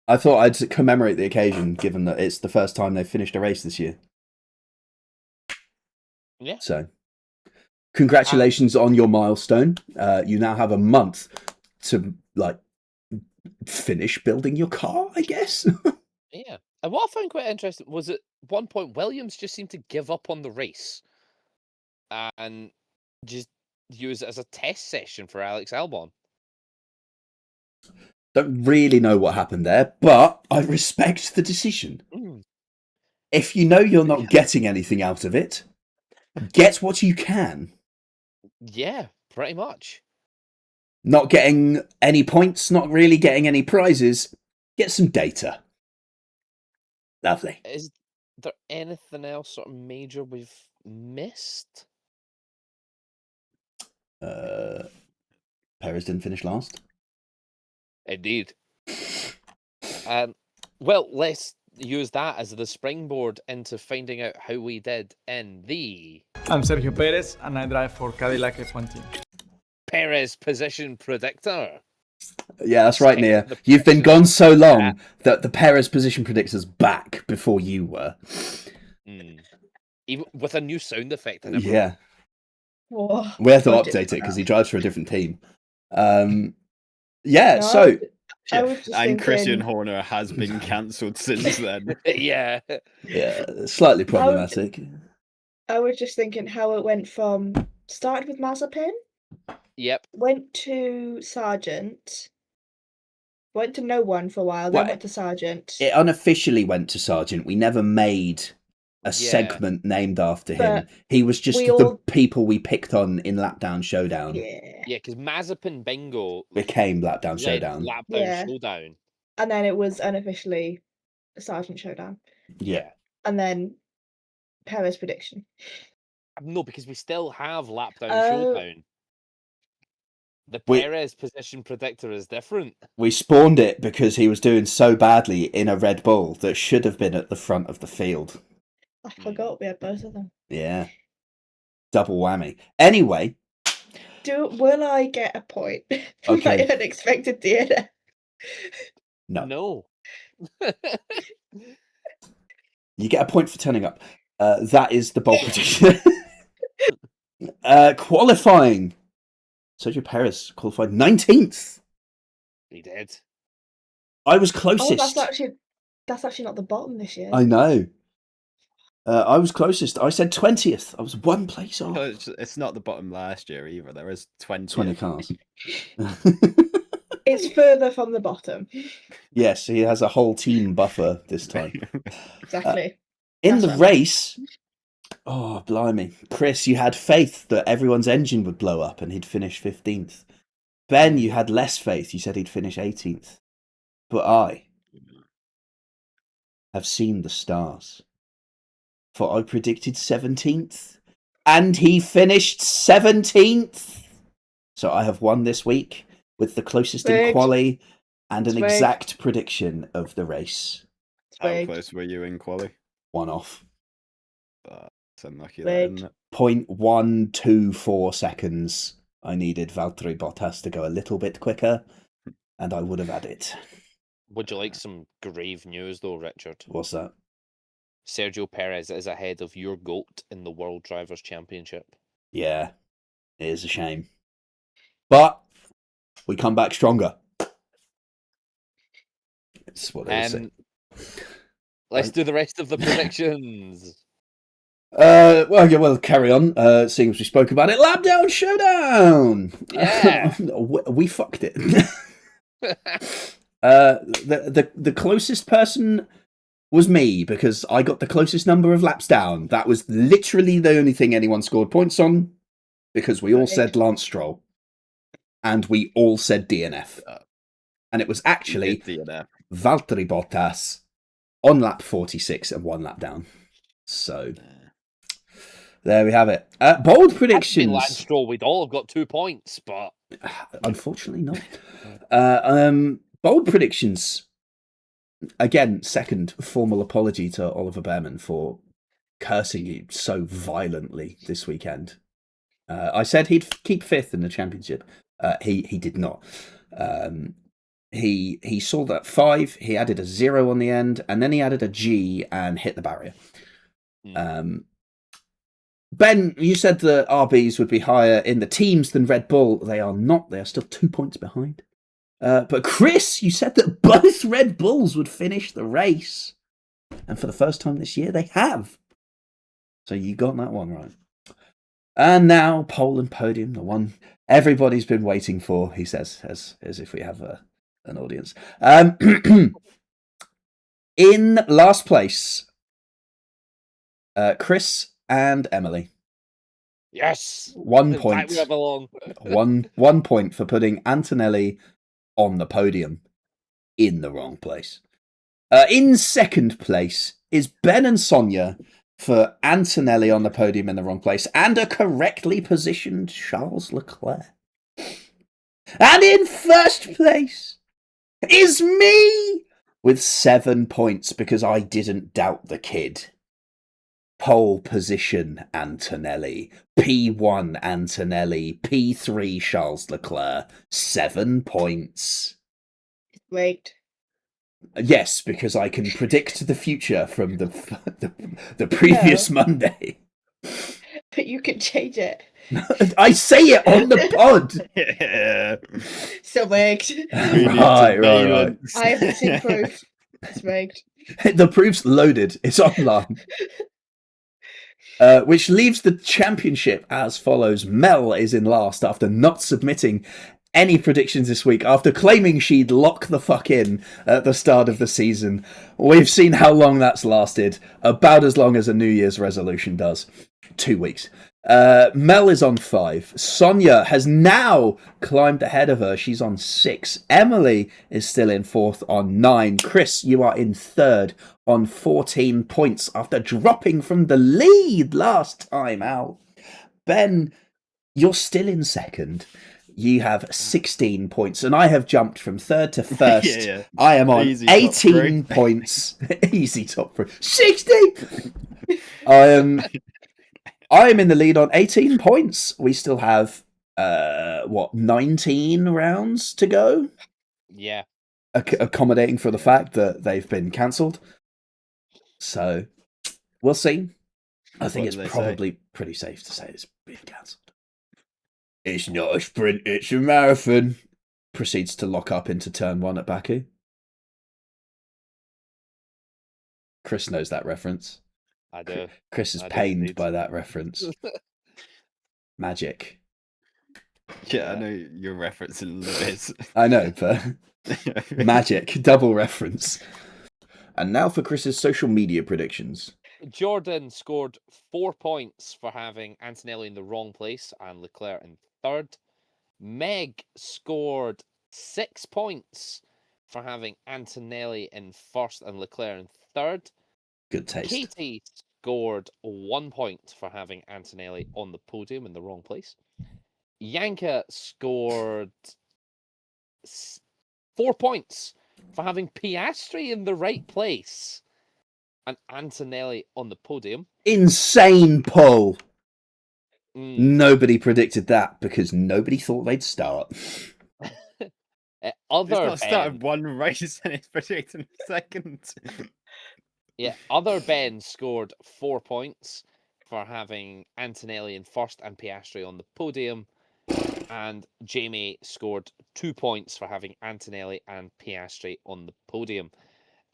I thought I'd commemorate the occasion, given that it's the first time they've finished a race this year. Yeah. So, congratulations on your milestone. You now have a month to finish building your car, I guess. Yeah. And what I found quite interesting was at one point Williams just seemed to give up on the race and just use it as a test session for Alex Albon. Don't really know what happened there, but I respect the decision. If you know you're not getting anything out of it, get what you can. Yeah, pretty much. Not getting any points, not really getting any prizes, get some data. Lovely. Is there anything else sort of major we've missed? Perez didn't finish last. Indeed. Well, let's use that as the springboard into finding out how we did in the... I'm Sergio Perez, and I drive for Cadillac F1 team. Perez position predictor. Yeah, that's right, Nia. You've been gone so long that the Perez position predictor's back before you were. Even with a new sound effect and everything. Yeah. Whoa. We have to update it because he drives for a different team. Yeah, No, so... I was just And thinking, Christian Horner has been cancelled since then. Yeah. Yeah, slightly problematic. I was just thinking how it went from... Started with Mazepin, Yep. went to Sargent, went to no one for a while, Well, then went to Sargent. It unofficially went to Sargent. We never made a segment named after him. But He was just we the all- people we picked on in Lapdown Showdown. Yeah. Yeah, because Mazepin Bingo Became Lapdown led Showdown. Lapdown Yeah. Showdown. And then it was unofficially Sargent Showdown. Yeah. And then Perez prediction. No, because we still have Lapdown Oh. Showdown. The We- Perez position predictor is different. We spawned it because he was doing so badly in a Red Bull that should have been at the front of the field. I forgot we had both of them. Yeah. Double whammy. Anyway, Will I get a point for Okay. my unexpected DNF? no. No. You get a point for turning up. That is the bold prediction. Qualifying. Sergio Perez qualified 19th. He did. I was Oh, closest. that's actually not the bottom this year. I know. I was closest. I said 20th. I was one place No, off. it's not the bottom last year either. There was 20. 20 cars. It's further from the bottom. Yes, he has a whole team buffer this time. Exactly. In That's the what I meant. race, oh, blimey. Chris, you had faith that everyone's engine would blow up and he'd finish 15th. Ben, you had less faith. You said he'd finish 18th. But I have seen the stars. For I predicted 17th, and he finished 17th. So I have won this week with the closest in Rigged. quali and an It's rigged. exact prediction of the race. It's How rigged. close were you in quali? One off. It's unlucky that, Rigged. isn't it? 0.124 seconds. I needed Valtteri Bottas to go a little bit quicker, and I would have had it. Would you like some grave news, though, Richard? What's that? Sergio Perez is ahead of your GOAT in the World Drivers' Championship. Yeah, it is a shame. But we come back stronger. It's what they say. Let's do the rest of the predictions. Well, carry on. Seeing as we spoke about it, Lap Down Showdown. Yeah. We fucked it. The closest person was me because I got the closest number of laps down. That was literally the only thing anyone scored points on because we all said Lance Stroll and we all said DNF. And it was actually DNF. Valtteri Bottas on lap 46 and 1 lap down. So there we have it. Bold predictions. Lance Stroll, we'd all have got 2 points, but Unfortunately not. Bold predictions. Again, second formal apology to Oliver Behrman for cursing you so violently this weekend. I said he'd keep 5th in the championship. He did not. He saw that 5, he added a 0 on the end, and then he added a G and hit the barrier. Ben, you said the RBs would be higher in the teams than Red Bull. They are not. They are still 2 points behind. But Chris, you said that both Red Bulls would finish the race. And for the first time this year, they have. So you got that one right. And now, pole and podium, the one everybody's been waiting for, he says, as if we have an audience. In last place, Chris and Emily. yes, 1 back point. where I belong. 1 point for putting Antonelli on the podium in the wrong place. In second place is Ben and Sonia for Antonelli on the podium in the wrong place and a correctly positioned Charles Leclerc. And in first place is me with 7 points because I didn't doubt the kid. Pole position Antonelli, P1 Antonelli, P3 Charles Leclerc, 7 points. Rigged. Yes, because I can predict the future from the previous Monday. But you can change it. I say it on the pod. Yeah. So rigged. Right. I haven't seen proof. It's rigged. The proof's loaded. It's online. Which leaves the championship as follows. Mel is in last after not submitting any predictions this week, after claiming she'd lock the fuck in at the start of the season. We've seen how long that's lasted. About as long as a New Year's resolution does. 2 weeks. Mel is on 5. Sonia has now climbed ahead of her. She's on 6. Emily is still in 4th on 9. Chris, you are in 3rd on 14 points after dropping from the lead last time out. Ben, you're still in 2nd. You have 16 points, and I have jumped from 3rd to 1st. Yeah. I am on Easy top 18 three. points. Easy top 3. 60! I am in the lead on 18 points. We still have, 19 rounds to go? Yeah. Accommodating for the fact that they've been cancelled. So, we'll see. I think What it's do they probably pretty safe to say it's been cancelled. It's not a sprint, it's a marathon. Proceeds to lock up into turn 1 at Baku. Chris knows that reference. I do. Chris is I do pained indeed. by that reference. Magic. Yeah, I know you're referencing Lewis. I know, but magic, double reference. And now for Chris's social media predictions. Jordan scored 4 points for having Antonelli in the wrong place and Leclerc in third. Meg scored 6 points for having Antonelli in first and Leclerc in third. Good taste. Katie scored 1 point for having Antonelli on the podium in the wrong place. Yanka scored 4 points for having Piastri in the right place and Antonelli on the podium. Insane pull. Mm. Nobody predicted that because nobody thought they'd start. He's Other not started Ben, one race and he's predicting second. other Ben scored 4 points for having Antonelli in first and Piastri on the podium. And Jamie scored 2 points for having Antonelli and Piastri on the podium.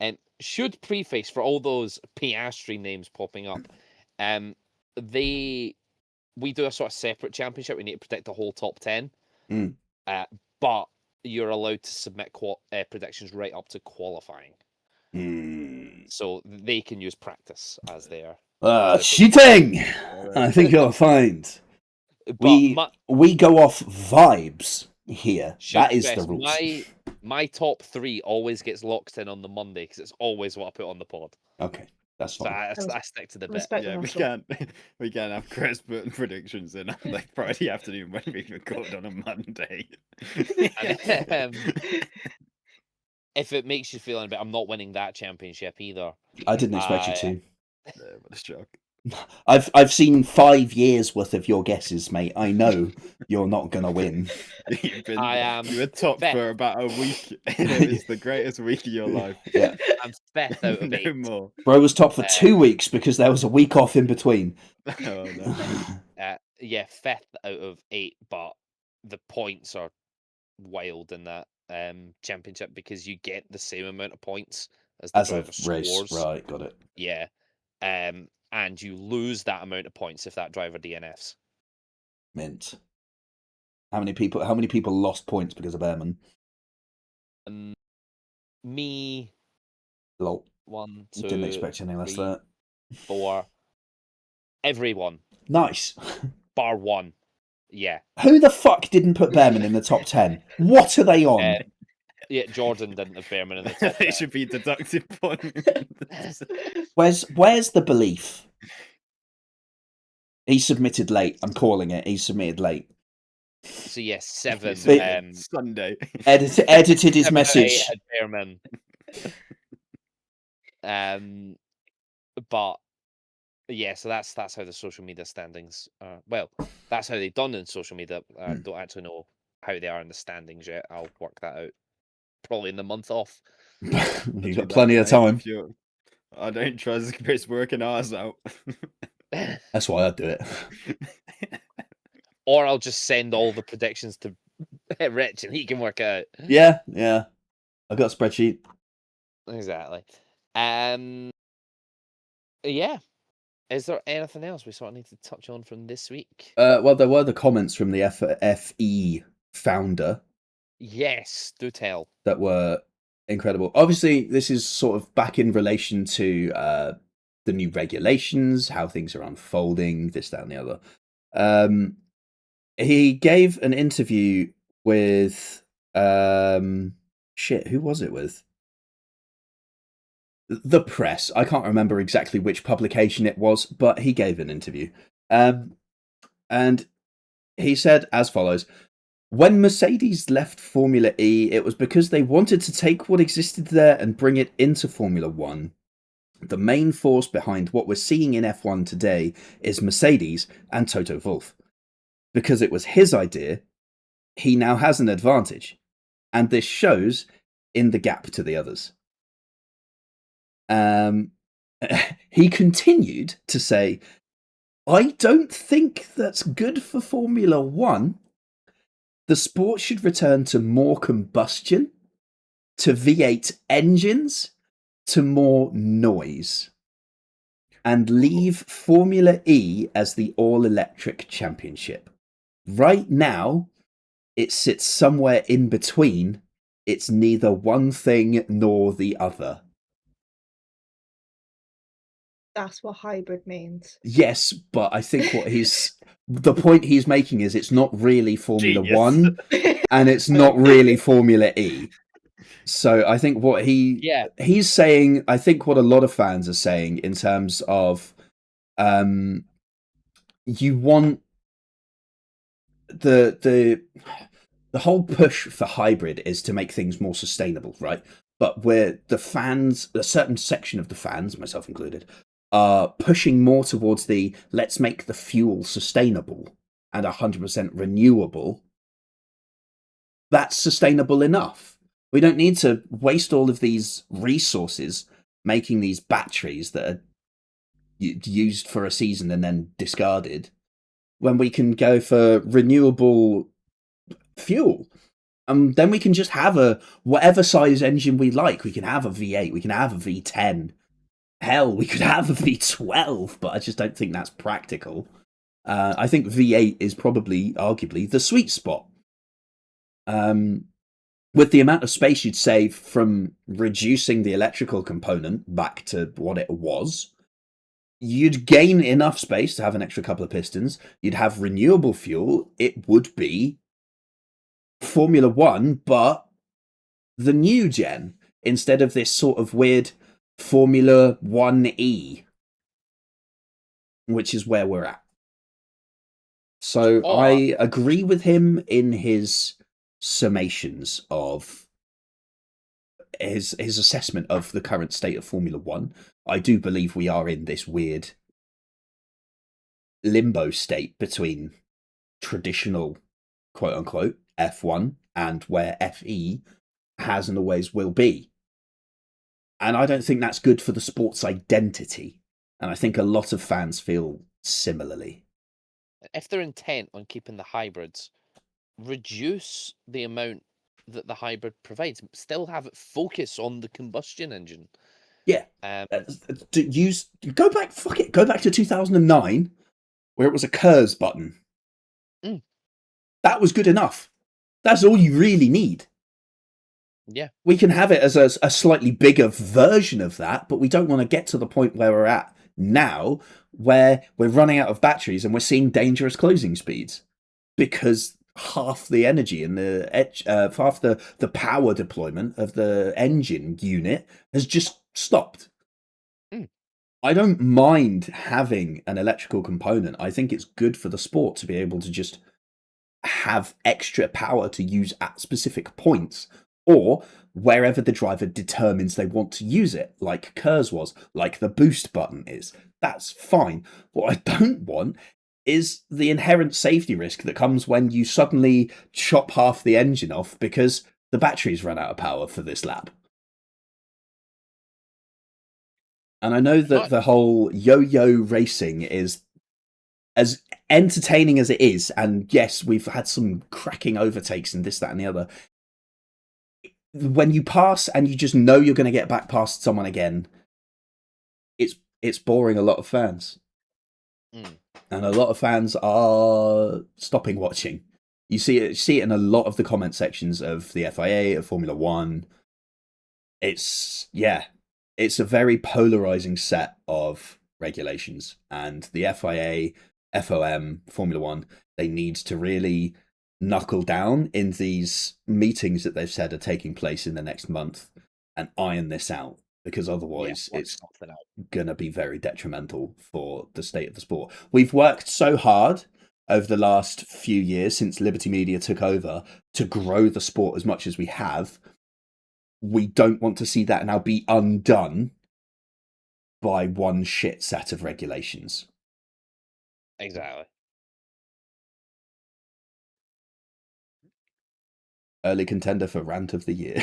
And should preface for all those Piastri names popping up, we do a sort of separate championship. We need to predict the whole top 10. Mm. But you're allowed to submit predictions right up to qualifying. Mm. So they can use practice as their... Cheating! I think you'll find. But We go off vibes here. That is the rules. My top 3 always gets locked in on the Monday because it's always what I put on the pod. Okay, that's So fine. I stick to the bit. Respect Yeah, the we muscle. can't have Chris putting predictions in on like Friday afternoon when we record on a Monday. And, if it makes you feel any better, I'm not winning that championship either. I didn't expect you to. Yeah, what a shock. I've seen 5 years worth of your guesses, mate. I know you're not gonna win. You were top fifth. for about a week, and it was the greatest week of your life. Yeah, I'm 5th out of No 8. more. bro was top for 2 weeks because there was a week off in between. Oh, no. Yeah, 5th out of 8, but the points are wild in that championship because you get the same amount of points as the As a driver race, scores. right? Got it. Yeah. And you lose that amount of points if that driver DNFs. Mint. How many people lost points because of Behrman? Me, Lol. 1, 2, Didn't expect any less than 4. Everyone, that. Nice. bar 1. Yeah. Who the fuck didn't put Behrman in the top 10? What are they on? Yeah, Jordan didn't have Behrman in the top 10. It should be deducted point. Where's the belief? He submitted late. I'm calling it. He submitted late. So yes, 7. Sunday. Edited his 7 message. had Behrman. But yeah, so that's how the social media standings are. Well, that's how they've done in social media. I don't actually know how they are in the standings yet. I'll work that out probably in the month off. You've got plenty of time. I don't trust Chris working ours out. That's why I do it. Or I'll just send all the predictions to Rich and he can work out. Yeah. I've got a spreadsheet. Exactly. Yeah. Is there anything else we sort of need to touch on from this week? Well, there were the comments from the FE founder. Yes, do tell. That were incredible. Obviously, this is sort of back in relation to the new regulations, how things are unfolding, this, that, and the other. He gave an interview with who was it with? The press. I can't remember exactly which publication it was, but he gave an interview. And he said as follows: when Mercedes left Formula E, it was because they wanted to take what existed there and bring it into Formula One. The main force behind what we're seeing in F1 today is Mercedes and Toto Wolff. Because it was his idea, he now has an advantage. And this shows in the gap to the others. He continued to say, I don't think that's good for Formula One. The sport should return to more combustion, to V8 engines, to more noise, and leave Formula E as the all-electric championship. Right now, it sits somewhere in between. It's neither one thing nor the other. That's what hybrid means. Yes, but I think the point he's making is it's not really Formula Genius. 1 and it's not really Formula E. So I think what he's saying, I think what a lot of fans are saying in terms of you want the whole push for hybrid is to make things more sustainable, right? But where the fans, a certain section of the fans, myself included, are pushing more towards the let's make the fuel sustainable and 100% renewable. That's sustainable enough. We don't need to waste all of these resources making these batteries that are used for a season and then discarded when we can go for renewable fuel. Then we can just have a whatever size engine we like. We can have a V8, we can have a V10. Hell, we could have a V12, but I just don't think that's practical. I think V8 is probably, arguably, the sweet spot. With the amount of space you'd save from reducing the electrical component back to what it was, you'd gain enough space to have an extra couple of pistons. You'd have renewable fuel. It would be Formula 1, but the new gen, instead of this sort of weird Formula 1E, which is where we're at. So I agree with him in his summations of his assessment of the current state of Formula 1. I do believe we are in this weird limbo state between traditional, quote unquote, F1 and where FE has and always will be. And I don't think that's good for the sport's identity. And I think a lot of fans feel similarly. If they're intent on keeping the hybrids, reduce the amount that the hybrid provides. Still have it focus on the combustion engine. Yeah. Go back to 2009, where it was a KERS button. That was good enough. That's all you really need. Yeah. We can have it as a slightly bigger version of that, but we don't want to get to the point where we're at now, where we're running out of batteries and we're seeing dangerous closing speeds because half the energy and half the power deployment of the engine unit has just stopped. I don't mind having an electrical component. I think it's good for the sport to be able to just have extra power to use at specific points or wherever the driver determines they want to use it, like KERS was, like the boost button is. That's fine. What I don't want is the inherent safety risk that comes when you suddenly chop half the engine off because the batteries run out of power for this lap. And I know that the whole yo-yo racing is as entertaining as it is, and yes, we've had some cracking overtakes and this, that, and the other. When you pass and you just know you're going to get back past someone again, it's boring a lot of fans. And a lot of fans are stopping watching. You see it in a lot of the comment sections of the FIA, of Formula 1. It's a very polarizing set of regulations, and the FIA, FOM, Formula 1, they need to really knuckle down in these meetings that they've said are taking place in the next month and iron this out, because otherwise it's going to be very detrimental for the state of the sport. We've worked so hard over the last few years since Liberty Media took over to grow the sport as much as we have. We don't want to see that now be undone by one shit set of regulations. Exactly. Early contender for rant of the year.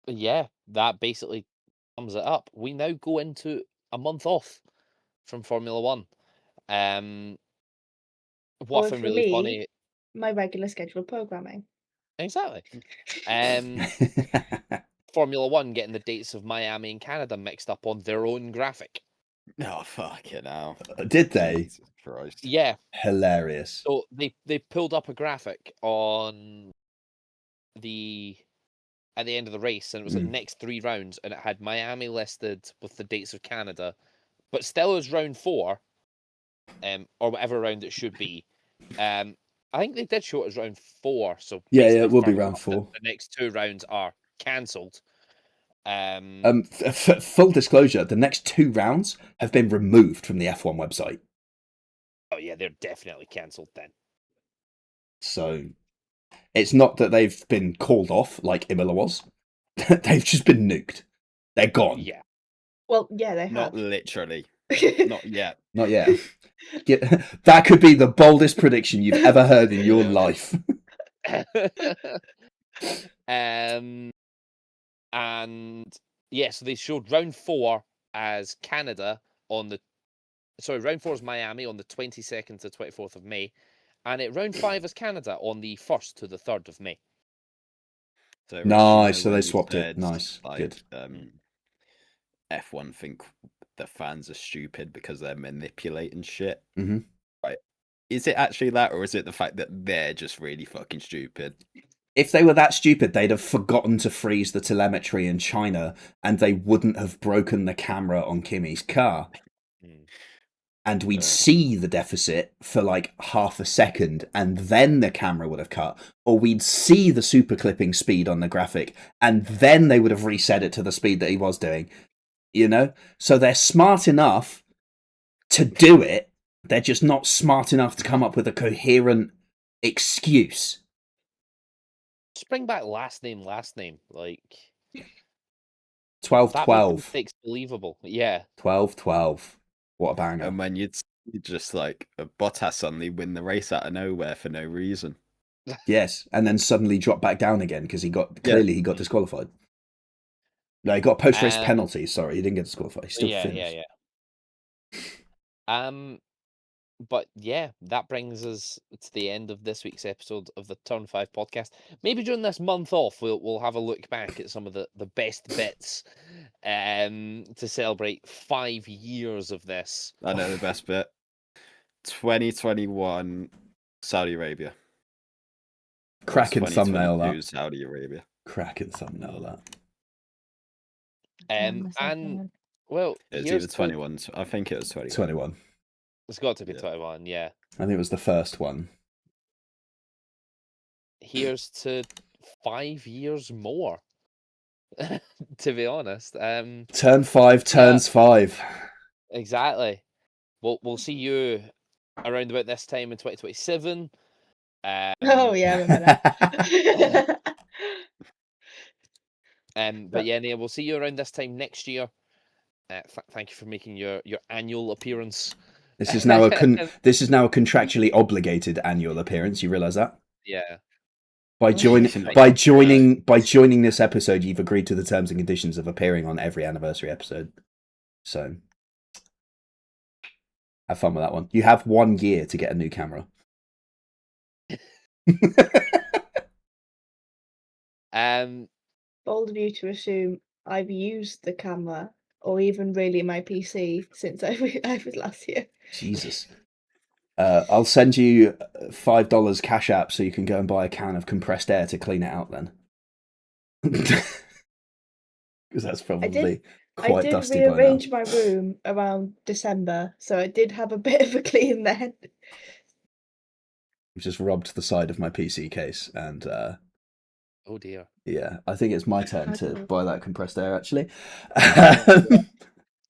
Yeah, that basically sums it up. We now go into a month off from Formula 1. What I found really funny, my regular scheduled programming. Exactly. Formula 1 getting the dates of Miami and Canada mixed up on their own graphic. Oh, fucking hell. Did they? Jesus Christ. Yeah. Hilarious. So they pulled up a graphic on at the end of the race, and it was the next 3 rounds, and it had Miami listed with the dates of Canada, but still as round 4, or whatever round it should be. I think they did show it as round 4, so Yeah, basically it will be firming round up that 4. The next 2 rounds are cancelled. Full disclosure: the next 2 rounds have been removed from the F1 website. Oh yeah, they're definitely cancelled then. So it's not that they've been called off like Imola was. They've just been nuked. They're gone. Yeah. Well, yeah, they have. Not literally. Not yet. Not yet. That could be the boldest prediction you've ever heard in your life. And yeah, so they showed round 4 as Canada round 4 is Miami on the 22nd to 24th of May, and round 5 is Canada on the 1st to the 3rd of May. So Rich, Nice. So when they you swapped it. said, Nice. like, Good. F1 think the fans are stupid because they're manipulating shit. Mhm. Right. Is it actually that, or is it the fact that they're just really fucking stupid? If they were that stupid, they'd have forgotten to freeze the telemetry in China, and they wouldn't have broken the camera on Kimi's car. And we'd see the deficit for like half a second, and then the camera would have cut. Or we'd see the super clipping speed on the graphic, and then they would have reset it to the speed that he was doing. You know? So they're smart enough to do it. They're just not smart enough to come up with a coherent excuse. Just bring back last name. Like 12-12. that makes the mistakes believable. Yeah. 12-12. What a banger. And when you'd just like Bottas suddenly win the race out of nowhere for no reason. Yes, and then suddenly drop back down again because he got disqualified. No, he got a post-race penalty. Sorry, he didn't get disqualified. He still finished. But yeah, that brings us to the end of this week's episode of the Turn 5 podcast. Maybe during this month off, we'll have a look back at some of the best bits to celebrate 5 years of this. I know the best bit. 2021 Saudi Arabia. Cracking thumbnail that. Saudi Arabia. Cracking thumbnail that. And well, it was either 21. I think it was 21. 21. It's got to be 21, yeah. I think it was the first one. Here's to 5 years more. To be honest. Turn 5 turns 5. Exactly. We'll see you around about this time in 2027. Oh yeah, I remember that. But yeah, Neil, we'll see you around this time next year. Thank you for making your annual appearance. This is now a contractually obligated annual appearance. You realise that? Yeah. By joining this episode, you've agreed to the terms and conditions of appearing on every anniversary episode. So have fun with that one. You have 1 year to get a new camera. Bold of you to assume I've used the camera or even really my PC since I was last year. Jesus. I'll send you $5 Cash App so you can go and buy a can of compressed air to clean it out then. Because that's probably quite dusty by now. I did rearrange my room around December, so I did have a bit of a clean then. I've just rubbed the side of my PC case and... oh dear. Yeah, I think it's my turn to buy that compressed air, actually.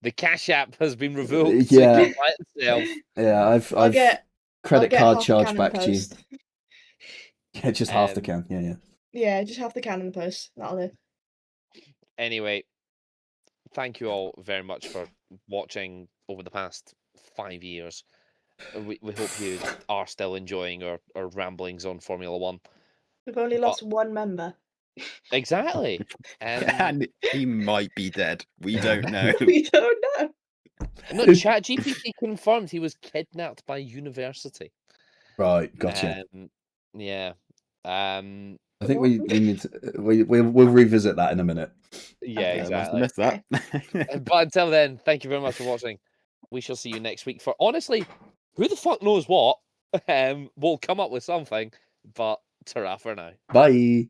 The Cash App has been revoked. Yeah. By itself. Yeah, I've credit card charge back to you. Yeah, just half the can. Yeah. Yeah, just half the can in the post. That'll do. Anyway, thank you all very much for watching over the past 5 years. We hope you are still enjoying our ramblings on Formula One. We've only lost one member. Exactly. And he might be dead. We don't know. We don't know. No, ChatGPT confirmed he was kidnapped by university. Right, gotcha. Yeah. I think we need to, we'll revisit that in a minute. Yeah, Okay. exactly. Missed that. But until then, thank you very much for watching. we shall see you next week for, honestly, who the fuck knows what. We'll come up with something, but ta-ra for now. Bye.